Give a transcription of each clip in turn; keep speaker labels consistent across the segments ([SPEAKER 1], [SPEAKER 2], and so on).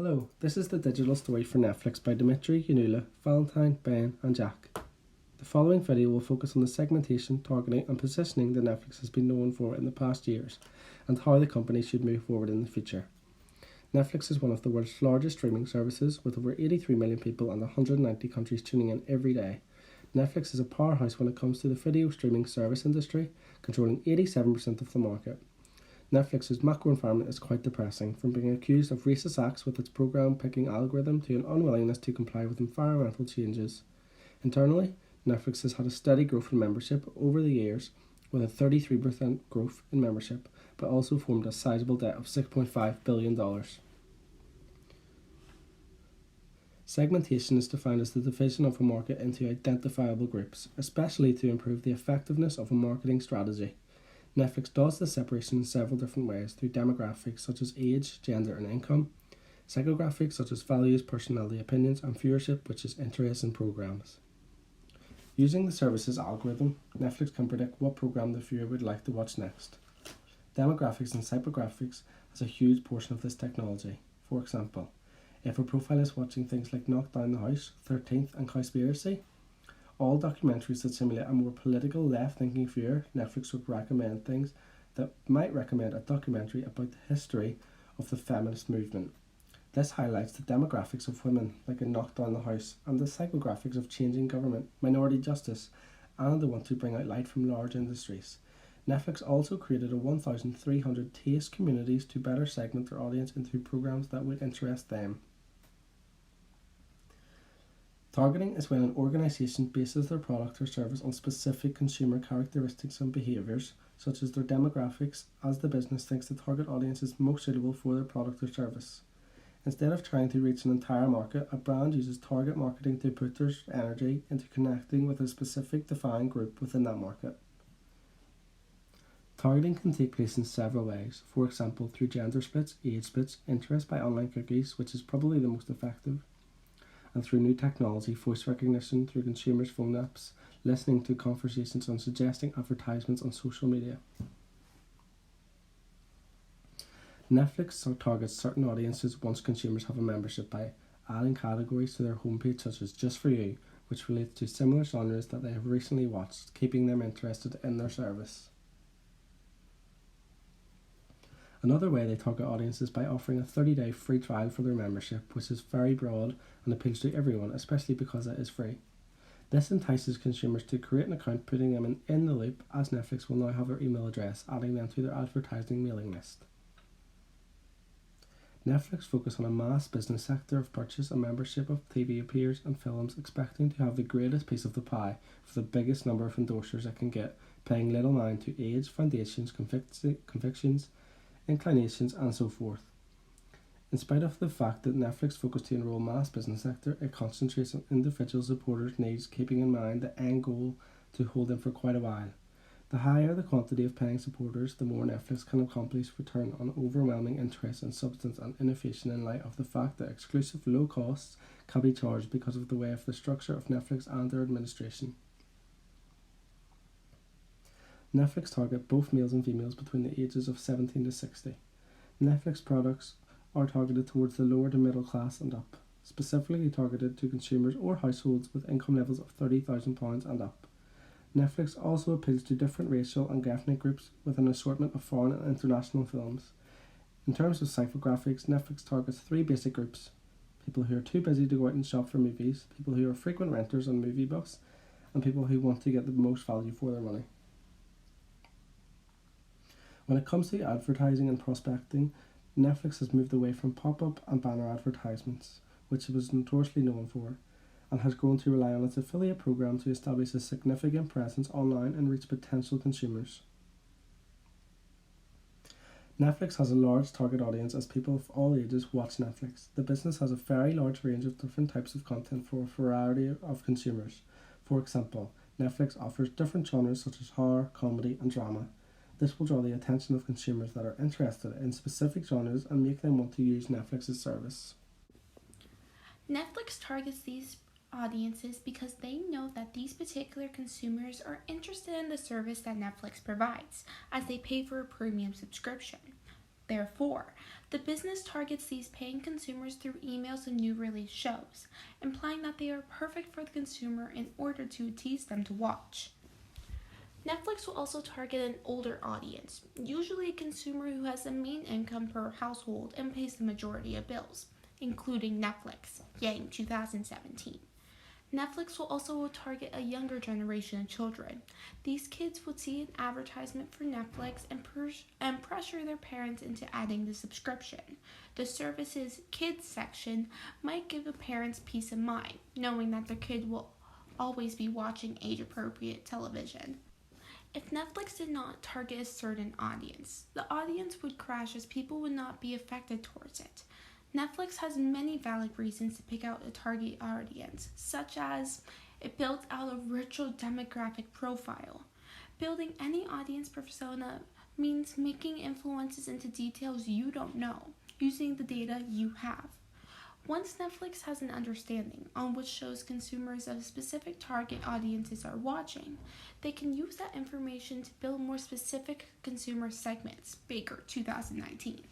[SPEAKER 1] Hello, this is the digital story for Netflix by Dimitri, Yanula, Valentine, Ben and Jack. The following video will focus on the segmentation, targeting and positioning that Netflix has been known for in the past years and how the company should move forward in the future. Netflix is one of the world's largest streaming services with over 83 million people and 190 countries tuning in every day. Netflix is a powerhouse when it comes to the video streaming service industry, controlling 87% of the market. Netflix's macro environment is quite depressing, from being accused of racist acts with its program picking algorithm to an unwillingness to comply with environmental changes. Internally, Netflix has had a steady growth in membership over the years, with a 33% growth in membership, but also formed a sizable debt of $6.5 billion. Segmentation is defined as the division of a market into identifiable groups, especially to improve the effectiveness of a marketing strategy. Netflix does this separation in several different ways through demographics such as age, gender and income, psychographics such as values, personality, opinions, and viewership, which is interests in programs. Using the service's algorithm, Netflix can predict what program the viewer would like to watch next. Demographics and psychographics has a huge portion of this technology. For example, if a profile is watching things like Knock Down the House, 13th and Cowspiracy, all documentaries that simulate a more political, left-thinking viewer, Netflix would recommend things that might recommend a documentary about the history of the feminist movement. This highlights the demographics of women, like in Knock Down the House, and the psychographics of changing government, minority justice, and the want to bring out light from large industries. Netflix also created a 1,300 taste communities to better segment their audience into programs that would interest them. Targeting is when an organisation bases their product or service on specific consumer characteristics and behaviours, such as their demographics, as the business thinks the target audience is most suitable for their product or service. Instead of trying to reach an entire market, a brand uses target marketing to put their energy into connecting with a specific defined group within that market. Targeting can take place in several ways, for example through gender splits, age splits, interest by online cookies, which is probably the most effective, and through new technology, voice recognition through consumers' phone apps, listening to conversations and suggesting advertisements on social media. Netflix targets certain audiences once consumers have a membership by adding categories to their homepage such as Just For You, which relates to similar genres that they have recently watched, keeping them interested in their service. Another way they target audiences is by offering a 30-day free trial for their membership, which is very broad and appeals to everyone, especially because it is free. This entices consumers to create an account, putting them in the loop, as Netflix will now have their email address, adding them to their advertising mailing list. Netflix focus on a mass business sector of purchase and membership of TV appears and films, expecting to have the greatest piece of the pie for the biggest number of endorsers it can get, paying little mind to age, foundations, convictions, inclinations and so forth. In spite of the fact that Netflix focused to enroll mass business sector, it concentrates on individual supporters' needs, keeping in mind the end goal to hold them for quite a while. The higher the quantity of paying supporters, the more Netflix can accomplish return on overwhelming interest in substance and innovation in light of the fact that exclusive low costs can be charged because of the way of the structure of Netflix and their administration. Netflix target both males and females between the ages of 17 to 60. Netflix products are targeted towards the lower to middle class and up, specifically targeted to consumers or households with income levels of £30,000 and up. Netflix also appeals to different racial and ethnic groups with an assortment of foreign and international films. In terms of psychographics, Netflix targets three basic groups: people who are too busy to go out and shop for movies, people who are frequent renters on movie bus, and people who want to get the most value for their money. When it comes to advertising and prospecting, Netflix has moved away from pop-up and banner advertisements, which it was notoriously known for, and has grown to rely on its affiliate program to establish a significant presence online and reach potential consumers. Netflix has a large target audience as people of all ages watch Netflix. The business has a very large range of different types of content for a variety of consumers. For example, Netflix offers different genres such as horror, comedy and drama. This will draw the attention of consumers that are interested in specific genres and make them want to use Netflix's service.
[SPEAKER 2] Netflix targets these audiences because they know that these particular consumers are interested in the service that Netflix provides, as they pay for a premium subscription. Therefore, the business targets these paying consumers through emails and new release shows, implying that they are perfect for the consumer in order to tease them to watch. Netflix will also target an older audience, usually a consumer who has the main income per household and pays the majority of bills, including Netflix, Yang 2017. Netflix will also target a younger generation of children. These kids would see an advertisement for Netflix and pressure their parents into adding the subscription. The service's kids section might give the parents peace of mind, knowing that their kid will always be watching age-appropriate television. If Netflix did not target a certain audience, the audience would crash as people would not be affected towards it. Netflix has many valid reasons to pick out a target audience, such as it builds out a virtual demographic profile. Building any audience persona means making influences into details you don't know, using the data you have. Once Netflix has an understanding on which shows consumers of specific target audiences are watching, they can use that information to build more specific consumer segments. Baker, 2019.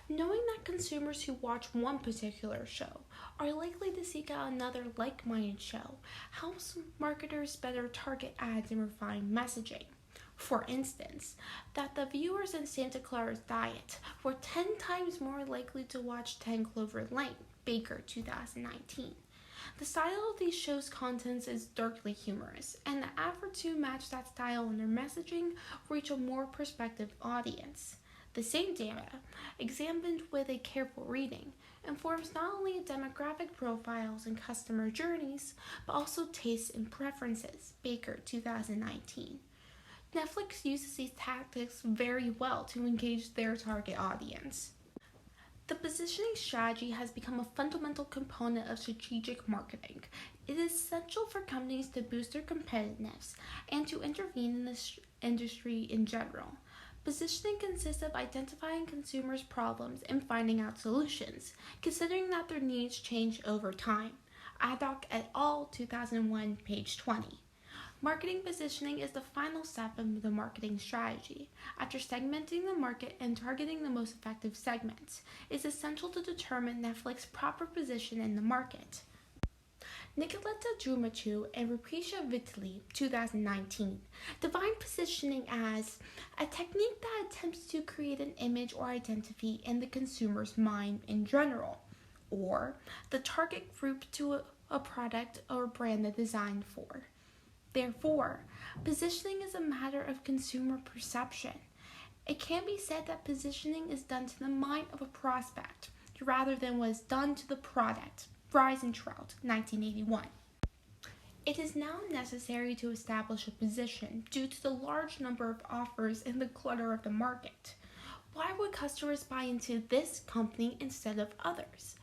[SPEAKER 2] Knowing that consumers who watch one particular show are likely to seek out another like-minded show helps marketers better target ads and refine messaging. For instance, that the viewers in Santa Clara's Diet were 10 times more likely to watch 10 Clover Lane, Baker 2019. The style of these shows' contents is darkly humorous, and the efforts to match that style in their messaging reach a more prospective audience. The same data, examined with a careful reading, informs not only demographic profiles and customer journeys, but also tastes and preferences, Baker 2019. Netflix uses these tactics very well to engage their target audience. The positioning strategy has become a fundamental component of strategic marketing. It is essential for companies to boost their competitiveness and to intervene in this industry in general. Positioning consists of identifying consumers' problems and finding out solutions, considering that their needs change over time. Addock et al. 2001, page 20. Marketing positioning is the final step of the marketing strategy. After segmenting the market and targeting the most effective segments, it is essential to determine Netflix's proper position in the market. Nicoletta Drumachu and Rupisha Vitali, 2019, define positioning as a technique that attempts to create an image or identity in the consumer's mind in general, or the target group to a product or brand they're designed for. Therefore, positioning is a matter of consumer perception. It can be said that positioning is done to the mind of a prospect rather than was done to the product. Reisentraut, 1981. It is now necessary to establish a position due to the large number of offers and the clutter of the market. Why would customers buy into this company instead of others?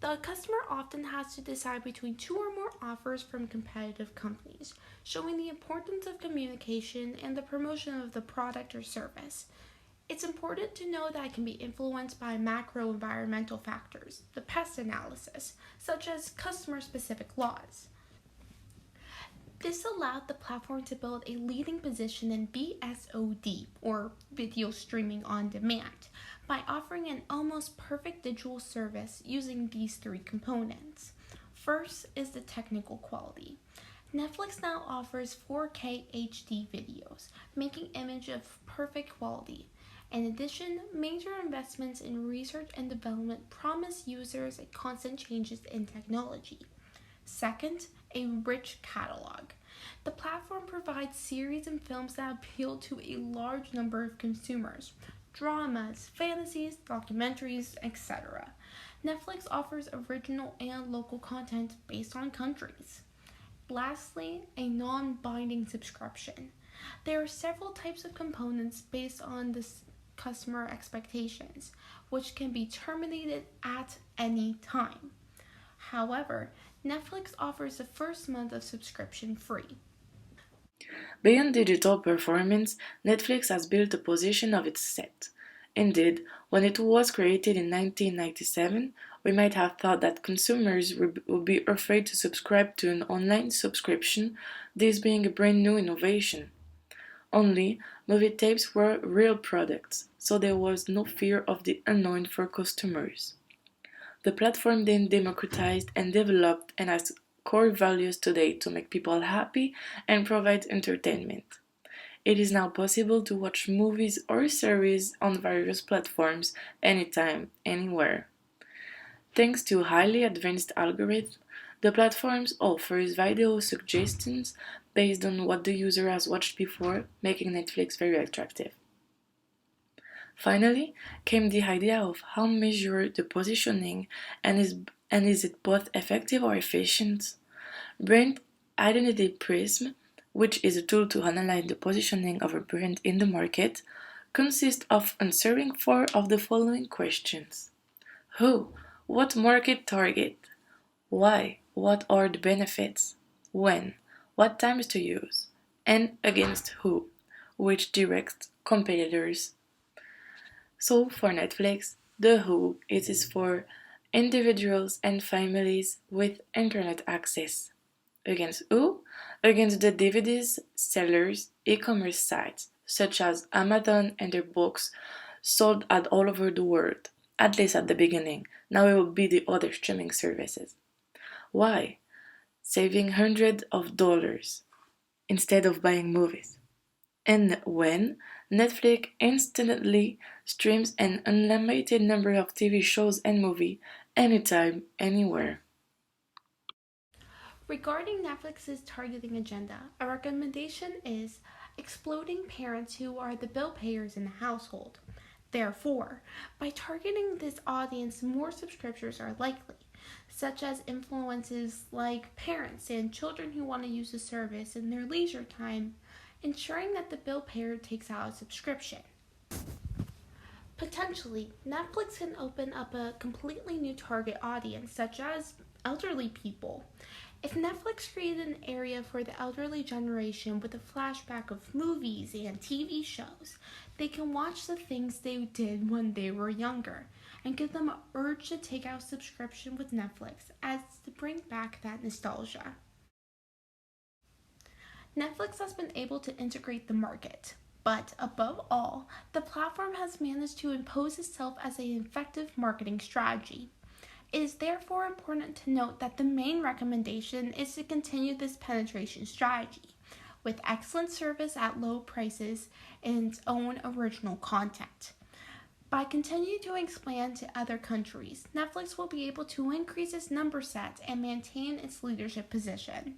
[SPEAKER 2] The customer often has to decide between two or more offers from competitive companies, showing the importance of communication and the promotion of the product or service. It's important to know that it can be influenced by macro-environmental factors, the PEST analysis, such as customer-specific laws. This allowed the platform to build a leading position in VSOD, or video streaming on demand, by offering an almost perfect digital service using these three components. First is the technical quality. Netflix now offers 4K HD videos, making image of perfect quality. In addition, major investments in research and development promise users constant changes in technology. Second, a rich catalog. The platform provides series and films that appeal to a large number of consumers, dramas, fantasies, documentaries, etc. Netflix offers original and local content based on countries. Lastly, a non-binding subscription. There are several types of components based on the customer expectations, which can be terminated at any time. However, Netflix offers the first month of subscription free.
[SPEAKER 3] Beyond digital performance, Netflix has built a position of its set. Indeed, when it was created in 1997, we might have thought that consumers would be afraid to subscribe to an online subscription, this being a brand new innovation. Only, movie tapes were real products, so there was no fear of the unknown for customers. The platform then democratized and developed and has core values today to make people happy and provide entertainment. It is now possible to watch movies or series on various platforms anytime, anywhere. Thanks to highly advanced algorithms, the platforms offers video suggestions based on what the user has watched before, making Netflix very attractive. Finally, came the idea of how measure the positioning and is it both effective or efficient? Brand Identity Prism, which is a tool to analyze the positioning of a brand in the market, consists of answering four of the following questions. Who? What market target? Why? What are the benefits? When? What times to use? And against who? Which direct competitors? So for Netflix, the Who it is for individuals and families with internet access. Against who? Against the DVDs sellers, e-commerce sites such as Amazon and their books sold at all over the world, at least at the beginning. Now it will be the other streaming services. Why? Saving hundreds of dollars instead of buying movies. And when Netflix instantly streams an unlimited number of TV shows and movies anytime, anywhere.
[SPEAKER 2] Regarding Netflix's targeting agenda, a recommendation is exploding parents who are the bill payers in the household. Therefore, by targeting this audience, more subscriptions are likely, such as influences like parents and children who want to use the service in their leisure time, ensuring that the bill payer takes out a subscription. Potentially, Netflix can open up a completely new target audience, such as elderly people. If Netflix created an area for the elderly generation with a flashback of movies and TV shows, they can watch the things they did when they were younger and give them an urge to take out a subscription with Netflix as to bring back that nostalgia. Netflix has been able to integrate the market, but above all, the platform has managed to impose itself as an effective marketing strategy. It is therefore important to note that the main recommendation is to continue this penetration strategy with excellent service at low prices and its own original content. By continuing to expand to other countries, Netflix will be able to increase its number set and maintain its leadership position.